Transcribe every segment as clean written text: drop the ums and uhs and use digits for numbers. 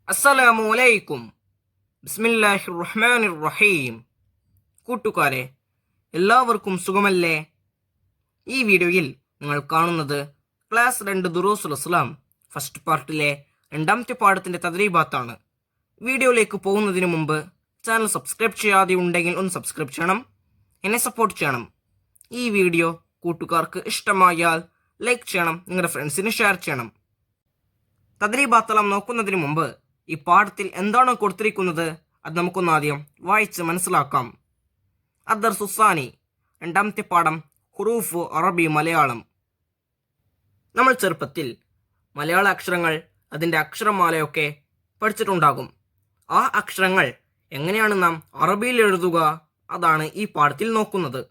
അസ്സലാമു അലൈക്കും. ബിസ്മില്ലാഹിർ റഹ്മാനിർ റഹീം. കൂട്ടുകാരെ, എല്ലാവർക്കും സുഖമല്ലേ? ഈ വീഡിയോയിൽ നിങ്ങൾ കാണുന്നത് ക്ലാസ് 2 ദുറൂസുൽ ഇസ്ലാം ഫസ്റ്റ് പാർട്ടിലെ രണ്ടാമത്തെ പാഠത്തിന്റെ തദ്രീബാത്താണ്. വീഡിയോയിലേക്ക് പോകുന്നതിന് മുമ്പ് ചാനൽ സബ്സ്ക്രൈബ് ചെയ്യാതെ ഉണ്ടെങ്കിൽ ഒന്ന് സബ്സ്ക്രൈബ് ചെയ്യണം, എന്നെ സപ്പോർട്ട് ചെയ്യണം. ഈ വീഡിയോ കൂട്ടുകാർക്ക് ഇഷ്ടമായാൽ ലൈക്ക് ചെയ്യണം, നിങ്ങളുടെ ഫ്രണ്ട്സിന് ഷെയർ ചെയ്യണം. തദ്രീബാത്തെല്ലാം നോക്കുന്നതിന് മുമ്പ് ഈ പാഠത്തിൽ എന്താണോ കൊടുത്തിരിക്കുന്നത് അത് നമുക്കൊന്നാദ്യം വായിച്ച് മനസ്സിലാക്കാം. അദ്ദർ സുസാനി, രണ്ടാമത്തെ പാഠം, ഹുറൂഫ് അറബി മലയാളം. നമ്മൾ ചെറുപ്പത്തിൽ മലയാള അക്ഷരങ്ങൾ, അതിൻ്റെ അക്ഷരമാലയൊക്കെ പഠിച്ചിട്ടുണ്ടാകും. ആ അക്ഷരങ്ങൾ എങ്ങനെയാണ് നാം അറബിയിൽ എഴുതുക, അതാണ് ഈ പാഠത്തിൽ നോക്കുന്നത്.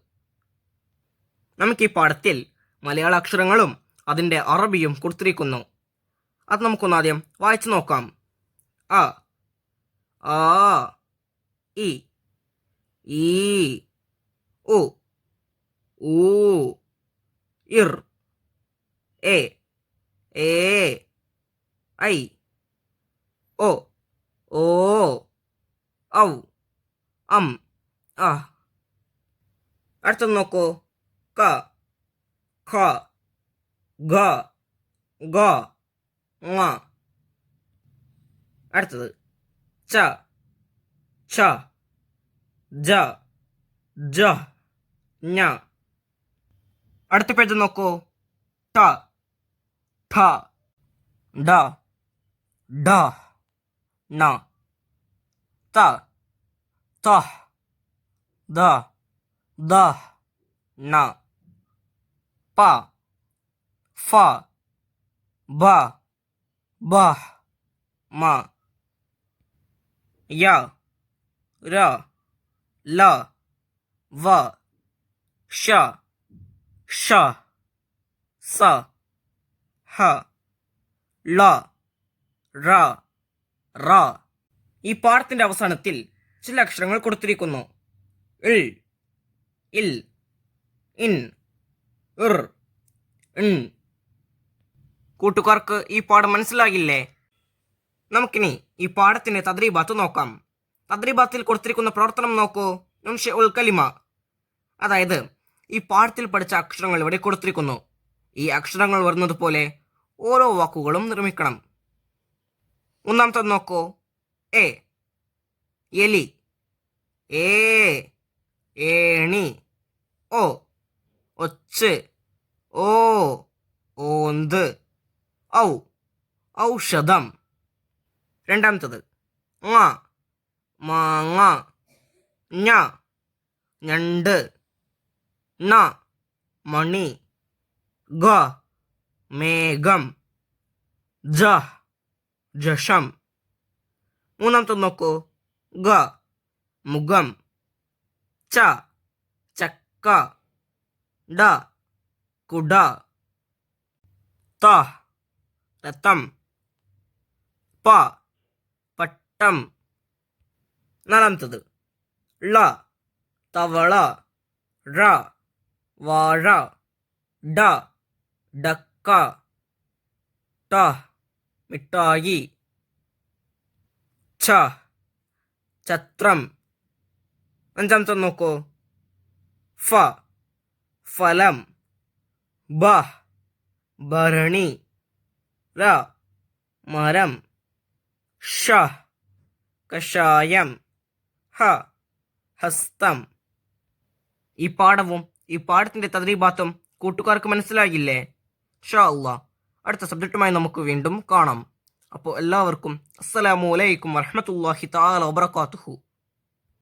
നമുക്ക് ഈ പാഠത്തിൽ മലയാള അക്ഷരങ്ങളും അതിൻ്റെ അറബിയും കൊടുത്തിരിക്കുന്നു. അത് നമുക്കൊന്നാദ്യം വായിച്ചു നോക്കാം. അ, ആ, ഇ, ഈ, ഉ, ഊ, ഇർ, എ, ഐ, ഒ, ഓ, ഔ, അം, അ. അടുത്തത് നോക്കൂ. ക, ഖ, ഗ, ഗ, ങ. അടുത്തത് ച, ഛ, ജ, ജ, ഞ. അടുത്ത പേജ് നോക്കൂ. ട, ഠ, ഡ, ഡ, ണ. ത, ത, ദ, ദ, ന. പ, ഫ, ബ, ബ, മ. യ, ര, ല, വ, ഷ, ഷ, സ, ഹ, ള, റ, റ. ഈ പാഠത്തിന്റെ അവസാനത്തിൽ ചില അക്ഷരങ്ങൾ കൊടുത്തിരിക്കുന്നു. ഇൽ, ഇൽ, ഇൻ, ഇർ, ഇൻ. കൂട്ടുകാർക്ക് ഈ പാഠം മനസ്സിലാകില്ലേ? നമുക്കിനി ഈ പാഠത്തിന്റെ തദ്രീബാത്ത് നോക്കാം. തദ്രീബാത്തിൽ കൊടുത്തിരിക്കുന്ന പ്രവർത്തനം നോക്കൂ. നുൻഷ ഉൽ കലിമ, അതായത് ഈ പാഠത്തിൽ പഠിച്ച അക്ഷരങ്ങൾ ഇവിടെ കൊടുത്തിരിക്കുന്നു. ഈ അക്ഷരങ്ങൾ വരുന്നത് പോലെ ഓരോ വാക്കുകളും നിർമ്മിക്കണം. ഒന്നാമത്തെ നോക്കൂ. എ, എലി, ഏണി, ഓ, ഒച്ച്, ഓ, ഓന്ത്, ഔ, ഔഷധം. രണ്ടാമത്തത് ങ, മാങ്ങ, ഞ, ഞണ്ട്, ണ, മണി, ഗ, മേഘം, ജ, ജഷം. മൂന്നാമത്തെ നോക്കൂ. ഗ, മുഖം, ച, ചക്ക, ഡ, കുട, ത, രഥം, പ, പട്ടം. നാലാമത്തത് ള, തവള, ഴ, വാഴ, ഡ, ഡക്ക, ട, മിഠായി, ഛ, ഛത്രം. അഞ്ചാമത്തെ നോക്കൂ. ഫ, ഫലം, ബ, ഭരണി, ര, മരം, ഷ, കഷായം, ഹ, ഹസ്തം. ഈ പാഠവും ഈ പാഠത്തിന്റെ തദ്രീബാത്തും കൂട്ടുകാർക്ക് മനസ്സിലാകില്ലേ? ഇൻഷാ അല്ലാഹ് അടുത്ത സബ്ജക്റ്റുമായി നമുക്ക് വീണ്ടും കാണാം. അപ്പോൾ എല്ലാവർക്കും അസ്സലാമു അലൈക്കും വറഹ്മത്തുള്ളാഹി തആല വബറകാതുഹു.